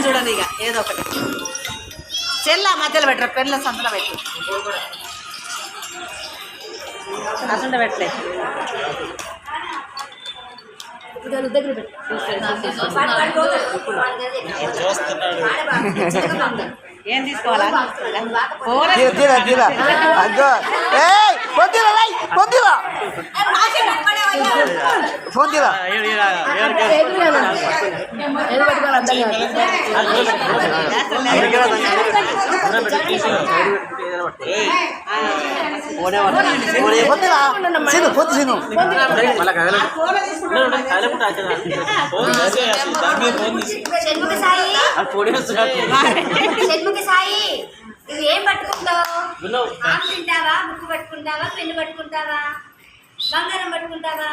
చూడదు ఇక ఏదో ఒకటి చెల్ల మధ్యలో పెట్టరు పెళ్ళ సంతలో పెట్టు అసలు పెట్టలేదు ఏం తీసుకోవాలా ఫోన్ తీరా సాయి ఏం పట్టుకుంటావు? ఆమె తింటావా, బుక్కు పట్టుకుంటావా, పెన్ను పట్టుకుంటావా, బంగారం పట్టుకుంటావా?